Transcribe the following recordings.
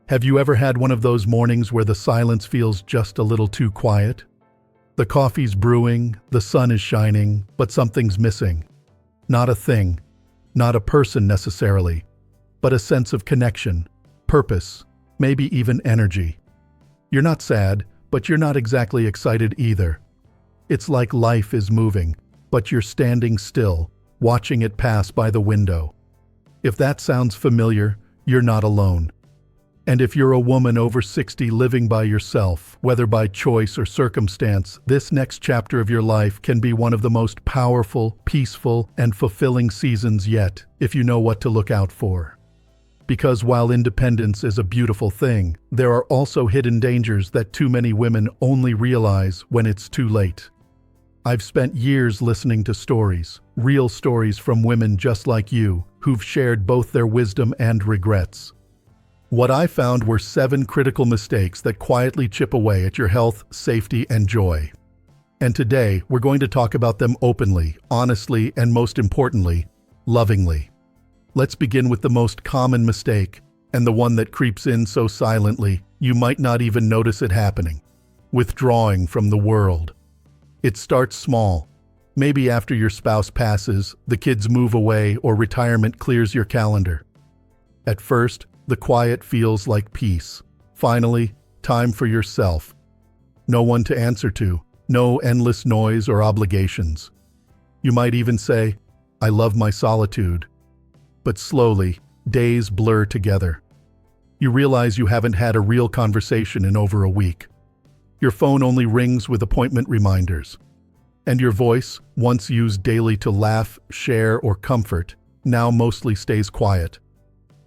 Have you ever had one of those mornings where the silence feels just a little too quiet? The coffee's brewing, the sun is shining, but something's missing. Not a thing, not a person necessarily, but a sense of connection, purpose, maybe even energy. You're not sad, but you're not exactly excited either. It's like life is moving, but you're standing still, watching it pass by the window. If that sounds familiar, you're not alone. And if you're a woman over 60 living by yourself, whether by choice or circumstance, this next chapter of your life can be one of the most powerful, peaceful, and fulfilling seasons yet, if you know what to look out for. Because while independence is a beautiful thing, there are also hidden dangers that too many women only realize when it's too late. I've spent years listening to stories, real stories from women just like you, who've shared both their wisdom and regrets. What I found were 7 critical mistakes that quietly chip away at your health, safety, and joy. And today, we're going to talk about them openly, honestly, and most importantly, lovingly. Let's begin with the most common mistake, and the one that creeps in so silently, you might not even notice it happening. Withdrawing from the world. It starts small. Maybe after your spouse passes, the kids move away, or retirement clears your calendar. At first, the quiet feels like peace. Finally, time for yourself. No one to answer to, no endless noise or obligations. You might even say, "I love my solitude." But slowly, days blur together. You realize you haven't had a real conversation in over a week. Your phone only rings with appointment reminders. And your voice, once used daily to laugh, share, or comfort, now mostly stays quiet.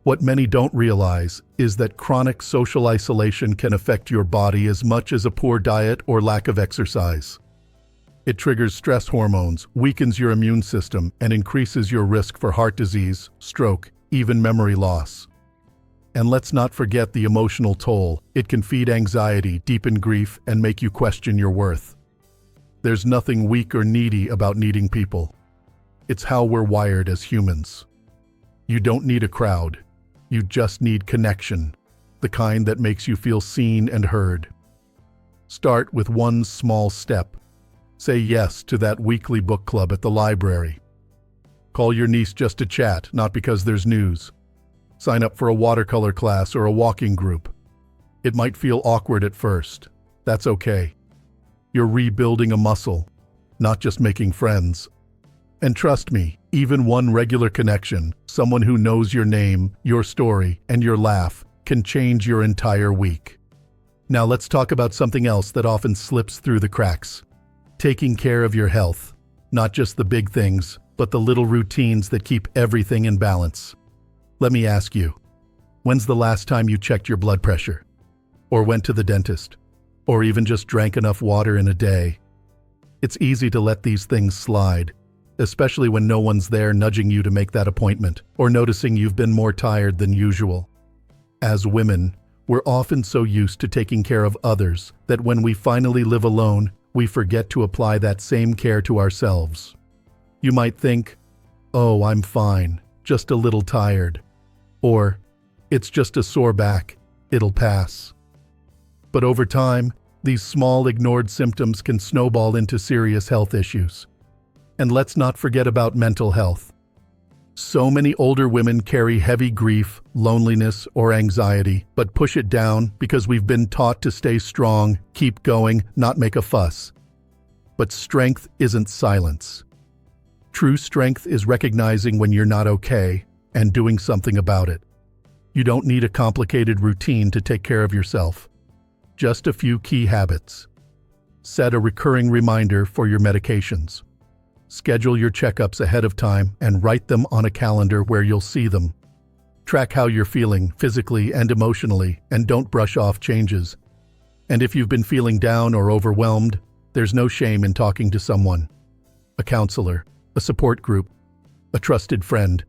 What many don't realize is that chronic social isolation can affect your body as much as a poor diet or lack of exercise. It triggers stress hormones, weakens your immune system, and increases your risk for heart disease, stroke, even memory loss. And let's not forget the emotional toll. It can feed anxiety, deepen grief, and make you question your worth. There's nothing weak or needy about needing people. It's how we're wired as humans. You don't need a crowd. You just need connection, the kind that makes you feel seen and heard. Start with one small step. Say yes to that weekly book club at the library. Call your niece just to chat, not because there's news. Sign up for a watercolor class or a walking group. It might feel awkward at first. That's okay. You're rebuilding a muscle, not just making friends. And trust me, even one regular connection, someone who knows your name, your story, and your laugh, can change your entire week. Now let's talk about something else that often slips through the cracks. Taking care of your health. Not just the big things, but the little routines that keep everything in balance. Let me ask you, when's the last time you checked your blood pressure? Or went to the dentist? Or even just drank enough water in a day? It's easy to let these things slide, especially when no one's there nudging you to make that appointment, or noticing you've been more tired than usual. As women, we're often so used to taking care of others that when we finally live alone, we forget to apply that same care to ourselves. You might think, "Oh, I'm fine, just a little tired." Or, "It's just a sore back, it'll pass." But over time, these small ignored symptoms can snowball into serious health issues. And let's not forget about mental health. So many older women carry heavy grief, loneliness, or anxiety, but push it down because we've been taught to stay strong, keep going, not make a fuss. But strength isn't silence. True strength is recognizing when you're not okay and doing something about it. You don't need a complicated routine to take care of yourself. Just a few key habits. Set a recurring reminder for your medications. Schedule your checkups ahead of time and write them on a calendar where you'll see them. Track how you're feeling physically and emotionally, and don't brush off changes. And if you've been feeling down or overwhelmed, there's no shame in talking to someone. A counselor, a support group, a trusted friend.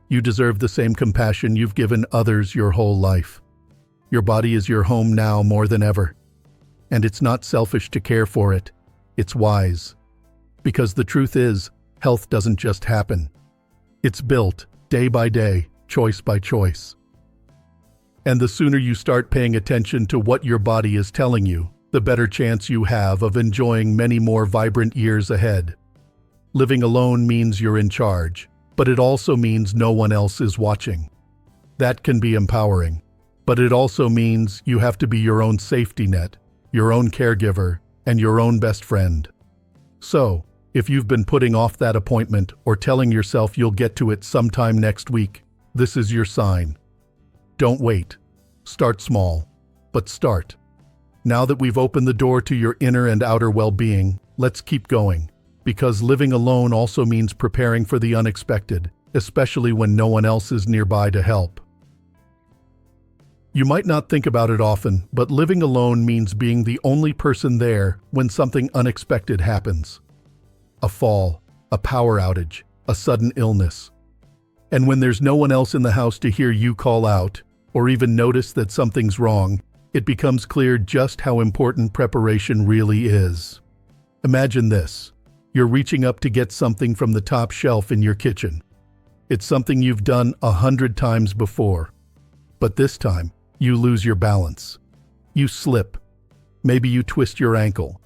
You deserve the same compassion you've given others your whole life. Your body is your home now more than ever. And it's not selfish to care for it. It's wise. Because the truth is, health doesn't just happen. It's built, day by day, choice by choice. And the sooner you start paying attention to what your body is telling you, the better chance you have of enjoying many more vibrant years ahead. Living alone means you're in charge, but it also means no one else is watching. That can be empowering, but it also means you have to be your own safety net, your own caregiver, and your own best friend. So, if you've been putting off that appointment or telling yourself you'll get to it sometime next week, this is your sign. Don't wait. Start small, but start. Now that we've opened the door to your inner and outer well-being, let's keep going, because living alone also means preparing for the unexpected, especially when no one else is nearby to help. You might not think about it often, but living alone means being the only person there when something unexpected happens. A fall, a power outage, a sudden illness. And when there's no one else in the house to hear you call out, or even notice that something's wrong, it becomes clear just how important preparation really is. Imagine this. You're reaching up to get something from the top shelf in your kitchen. It's something you've done 100 times before. But this time, you lose your balance. You slip. Maybe you twist your ankle.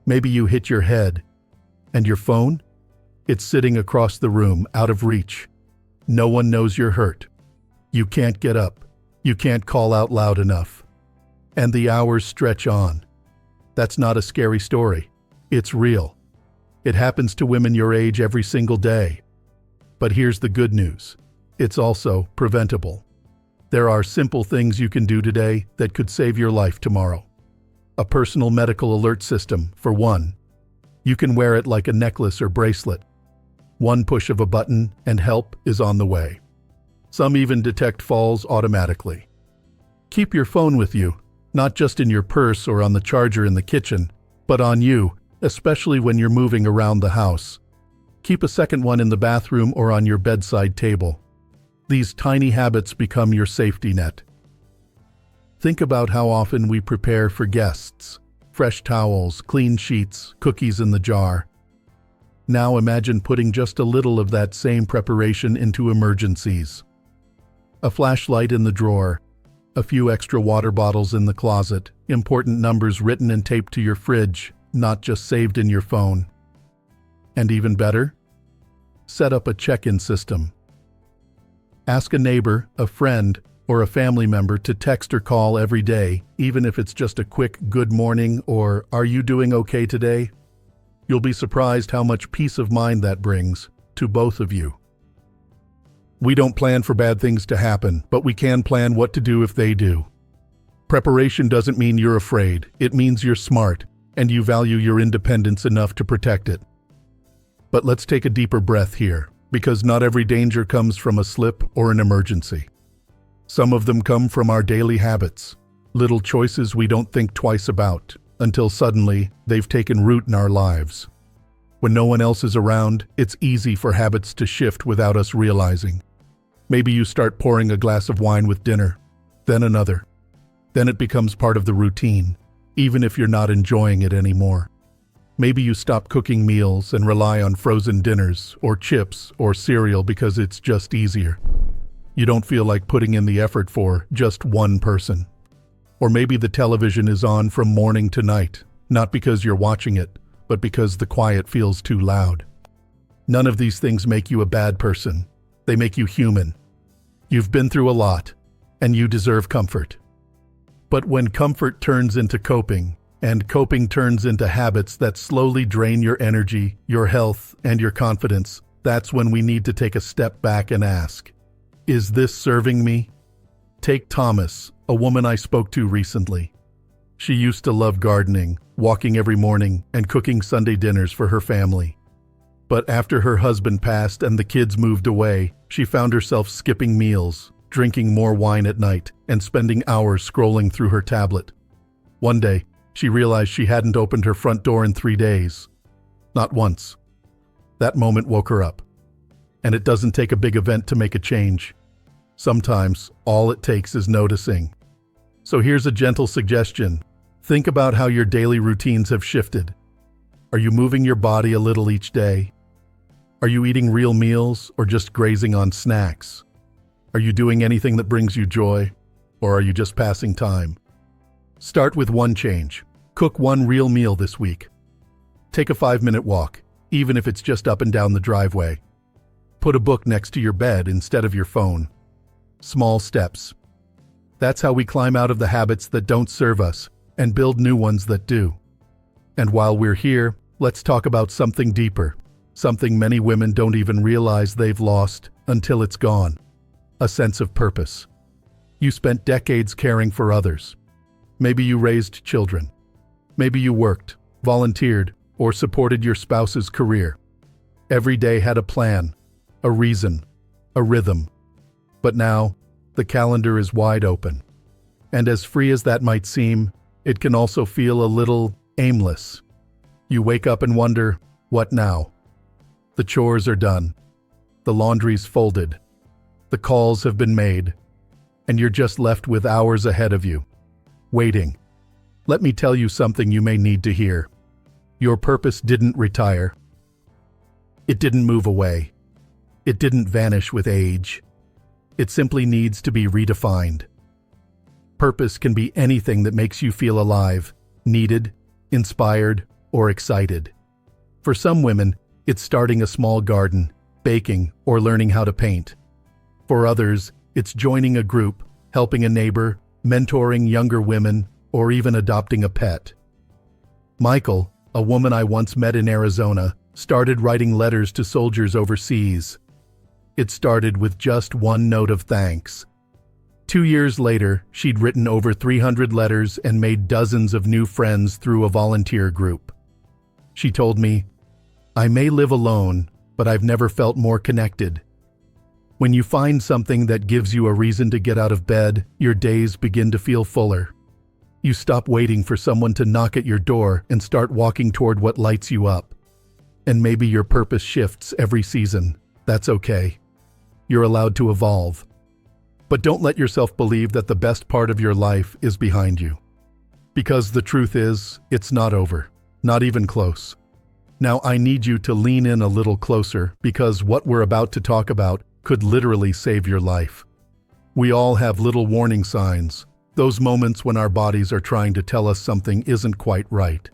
Maybe you hit your head. And your phone? It's sitting across the room, out of reach. No one knows you're hurt. You can't get up. You can't call out loud enough. And the hours stretch on. That's not a scary story. It's real. It happens to women your age every single day. But here's the good news. It's also preventable. There are simple things you can do today that could save your life tomorrow. A personal medical alert system, for one. You can wear it like a necklace or bracelet. One push of a button and help is on the way. Some even detect falls automatically. Keep your phone with you, not just in your purse or on the charger in the kitchen, but on you, especially when you're moving around the house. Keep a second one in the bathroom or on your bedside table. These tiny habits become your safety net. Think about how often we prepare for guests. Fresh towels, clean sheets, cookies in the jar. Now imagine putting just a little of that same preparation into emergencies. A flashlight in the drawer, a few extra water bottles in the closet, important numbers written and taped to your fridge, not just saved in your phone. And even better, set up a check-in system. Ask a neighbor, a friend, or a family member to text or call every day, even if it's just a quick good morning or are you doing okay today? You'll be surprised how much peace of mind that brings to both of you. We don't plan for bad things to happen, but we can plan what to do if they do. Preparation doesn't mean you're afraid. It means you're smart, and you value your independence enough to protect it. But let's take a deeper breath here, because not every danger comes from a slip or an emergency. Some of them come from our daily habits, little choices we don't think twice about, until suddenly they've taken root in our lives. When no one else is around, it's easy for habits to shift without us realizing. Maybe you start pouring a glass of wine with dinner, then another. Then it becomes part of the routine, even if you're not enjoying it anymore. Maybe you stop cooking meals and rely on frozen dinners or chips or cereal because it's just easier. You don't feel like putting in the effort for just one person. Or maybe the television is on from morning to night, not because you're watching it, but because the quiet feels too loud. None of these things make you a bad person. They make you human. You've been through a lot, and you deserve comfort. But when comfort turns into coping, and coping turns into habits that slowly drain your energy, your health, and your confidence, that's when we need to take a step back and ask, is this serving me? Take Thomas, a woman I spoke to recently. She used to love gardening, walking every morning, and cooking Sunday dinners for her family. But after her husband passed and the kids moved away, she found herself skipping meals, drinking more wine at night, and spending hours scrolling through her tablet. One day, she realized she hadn't opened her front door in 3 days. Not once. That moment woke her up. And it doesn't take a big event to make a change. Sometimes, all it takes is noticing. So here's a gentle suggestion. Think about how your daily routines have shifted. Are you moving your body a little each day? Are you eating real meals or just grazing on snacks? Are you doing anything that brings you joy? Or are you just passing time? Start with one change. Cook one real meal this week. Take a 5-minute walk, even if it's just up and down the driveway. Put a book next to your bed instead of your phone. Small steps. That's how we climb out of the habits that don't serve us and build new ones that do. And while we're here, let's talk about something deeper, something many women don't even realize they've lost until it's gone. A sense of purpose. You spent decades caring for others. Maybe you raised children. Maybe you worked, volunteered, or supported your spouse's career. Every day had a plan, a reason, a rhythm. But now, the calendar is wide open. And as free as that might seem, it can also feel a little aimless. You wake up and wonder, what now? The chores are done. The laundry's folded. The calls have been made. And you're just left with hours ahead of you, waiting. Let me tell you something you may need to hear. Your purpose didn't retire. It didn't move away. It didn't vanish with age. It simply needs to be redefined. Purpose can be anything that makes you feel alive, needed, inspired, or excited. For some women, it's starting a small garden, baking, or learning how to paint. For others, it's joining a group, helping a neighbor, mentoring younger women, or even adopting a pet. Michael, a woman I once met in Arizona, started writing letters to soldiers overseas. It started with just one note of thanks. 2 years later, she'd written over 300 letters and made dozens of new friends through a volunteer group. She told me, "I may live alone, but I've never felt more connected." When you find something that gives you a reason to get out of bed, your days begin to feel fuller. You stop waiting for someone to knock at your door and start walking toward what lights you up. And maybe your purpose shifts every season. That's okay. You're allowed to evolve. But don't let yourself believe that the best part of your life is behind you. Because the truth is, it's not over. Not even close. Now I need you to lean in a little closer because what we're about to talk about could literally save your life. We all have little warning signs, those moments when our bodies are trying to tell us something isn't quite right.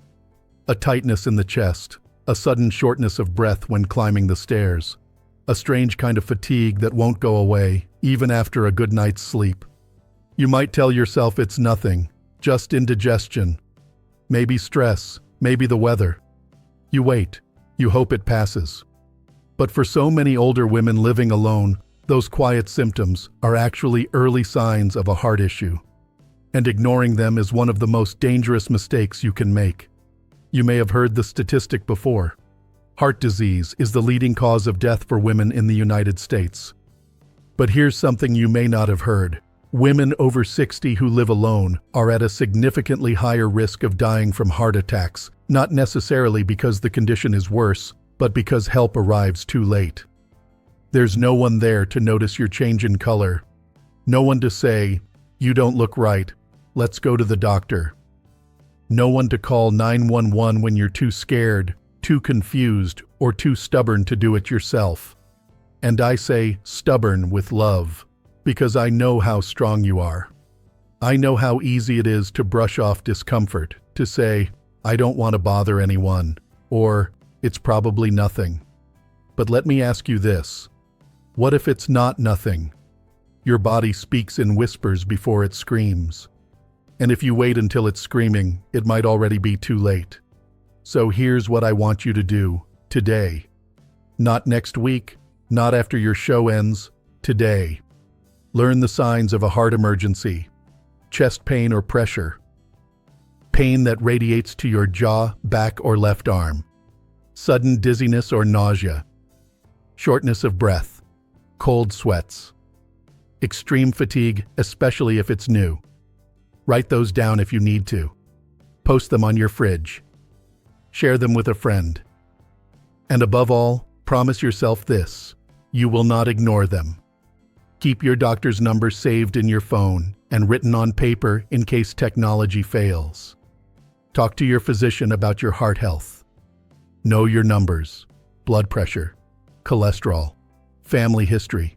A tightness in the chest, a sudden shortness of breath when climbing the stairs, a strange kind of fatigue that won't go away, even after a good night's sleep. You might tell yourself it's nothing, just indigestion, maybe stress, maybe the weather. You wait, you hope it passes. But for so many older women living alone, those quiet symptoms are actually early signs of a heart issue. And ignoring them is one of the most dangerous mistakes you can make. You may have heard the statistic before. Heart disease is the leading cause of death for women in the United States. But here's something you may not have heard. Women over 60 who live alone are at a significantly higher risk of dying from heart attacks, not necessarily because the condition is worse, but because help arrives too late. There's no one there to notice your change in color. No one to say, "You don't look right, let's go to the doctor." No one to call 911 when you're too scared, too confused, or too stubborn to do it yourself. And I say stubborn with love, because I know how strong you are. I know how easy it is to brush off discomfort, to say, "I don't want to bother anyone," or "It's probably nothing." But let me ask you this. What if it's not nothing? Your body speaks in whispers before it screams. And if you wait until it's screaming, it might already be too late. So here's what I want you to do today. Not next week, not after your show ends, today. Learn the signs of a heart emergency. Chest pain or pressure. Pain that radiates to your jaw, back, or left arm. Sudden dizziness or nausea. Shortness of breath. Cold sweats. Extreme fatigue, especially if it's new. Write those down if you need to. Post them on your fridge. Share them with a friend. And above all, promise yourself this: you will not ignore them. Keep your doctor's number saved in your phone and written on paper in case technology fails. Talk to your physician about your heart health. Know your numbers, blood pressure, cholesterol, family history.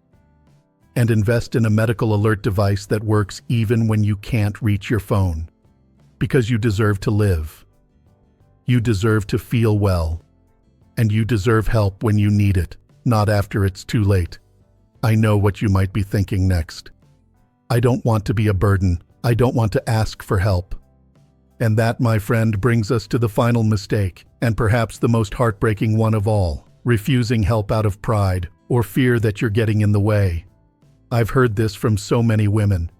and invest in a medical alert device that works even when you can't reach your phone. Because you deserve to live. You deserve to feel well. And you deserve help when you need it, not after it's too late. I know what you might be thinking next. I don't want to be a burden. I don't want to ask for help. And that, my friend, brings us to the final mistake, and perhaps the most heartbreaking one of all, refusing help out of pride or fear that you're getting in the way. I've heard this from so many women.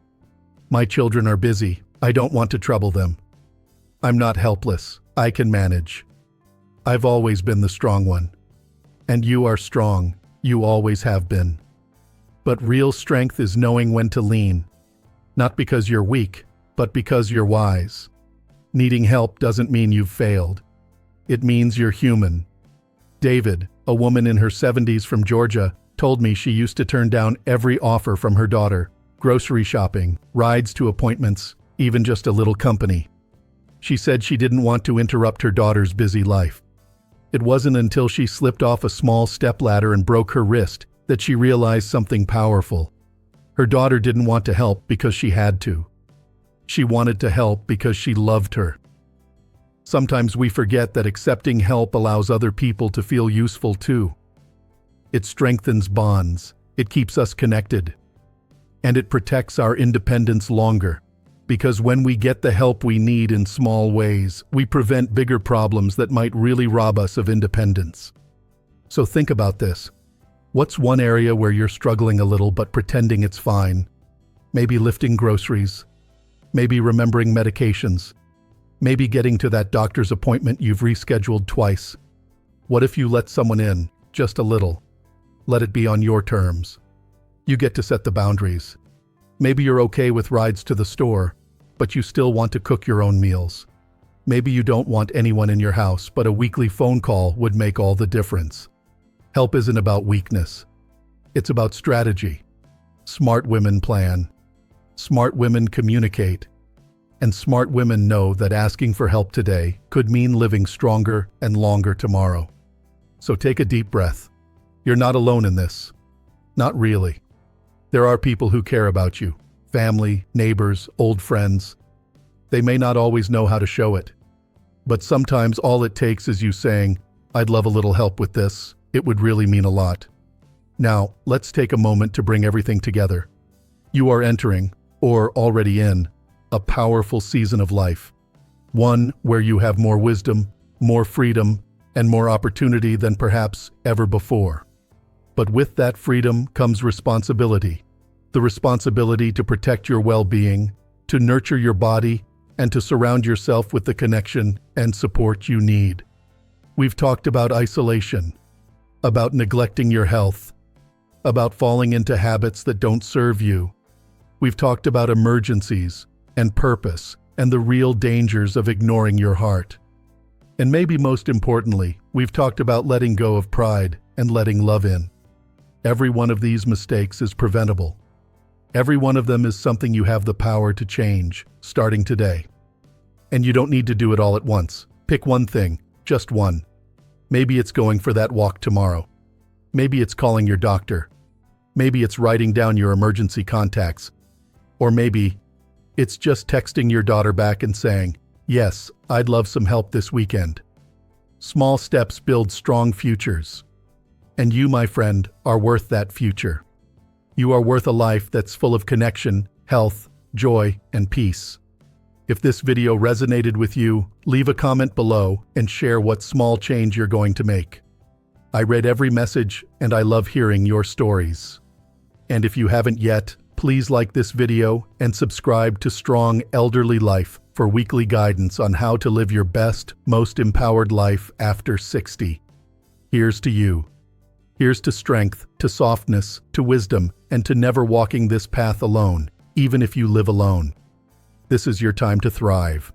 My children are busy. I don't want to trouble them. I'm not helpless. I can manage. I've always been the strong one. And you are strong. You always have been. But real strength is knowing when to lean. Not because you're weak, but because you're wise. Needing help doesn't mean you've failed. It means you're human. David, a woman in her 70s from Georgia, told me she used to turn down every offer from her daughter, grocery shopping, rides to appointments, even just a little company. She said she didn't want to interrupt her daughter's busy life. It wasn't until she slipped off a small stepladder and broke her wrist that she realized something powerful. Her daughter didn't want to help because she had to. She wanted to help because she loved her. Sometimes we forget that accepting help allows other people to feel useful too. It strengthens bonds, it keeps us connected, and it protects our independence longer. Because when we get the help we need in small ways, we prevent bigger problems that might really rob us of independence. So think about this. What's one area where you're struggling a little but pretending it's fine? Maybe lifting groceries. Maybe remembering medications. Maybe getting to that doctor's appointment you've rescheduled twice. What if you let someone in, just a little? Let it be on your terms. You get to set the boundaries. Maybe you're okay with rides to the store, but you still want to cook your own meals. Maybe you don't want anyone in your house, but a weekly phone call would make all the difference. Help isn't about weakness. It's about strategy. Smart women plan. Smart women communicate. And smart women know that asking for help today could mean living stronger and longer tomorrow. So take a deep breath. You're not alone in this. Not really. There are people who care about you. Family, neighbors, old friends. They may not always know how to show it. But sometimes all it takes is you saying, "I'd love a little help with this." It would really mean a lot. Now, let's take a moment to bring everything together. You are entering, or already in, a powerful season of life. One where you have more wisdom, more freedom, and more opportunity than perhaps ever before. But with that freedom comes responsibility. The responsibility to protect your well-being, to nurture your body, and to surround yourself with the connection and support you need. We've talked about isolation, about neglecting your health, about falling into habits that don't serve you. We've talked about emergencies and purpose and the real dangers of ignoring your heart. And maybe most importantly, we've talked about letting go of pride and letting love in. Every one of these mistakes is preventable. Every one of them is something you have the power to change, starting today. And you don't need to do it all at once. Pick one thing, just one. Maybe it's going for that walk tomorrow. Maybe it's calling your doctor. Maybe it's writing down your emergency contacts. Or maybe it's just texting your daughter back and saying, "Yes, I'd love some help this weekend." Small steps build strong futures. And you, my friend, are worth that future. You are worth a life that's full of connection, health, joy, and peace. If this video resonated with you, leave a comment below and share what small change you're going to make. I read every message and I love hearing your stories. And if you haven't yet, please like this video and subscribe to Strong Elderly Life for weekly guidance on how to live your best, most empowered life after 60. Here's to you. Here's to strength, to softness, to wisdom, and to never walking this path alone, even if you live alone. This is your time to thrive.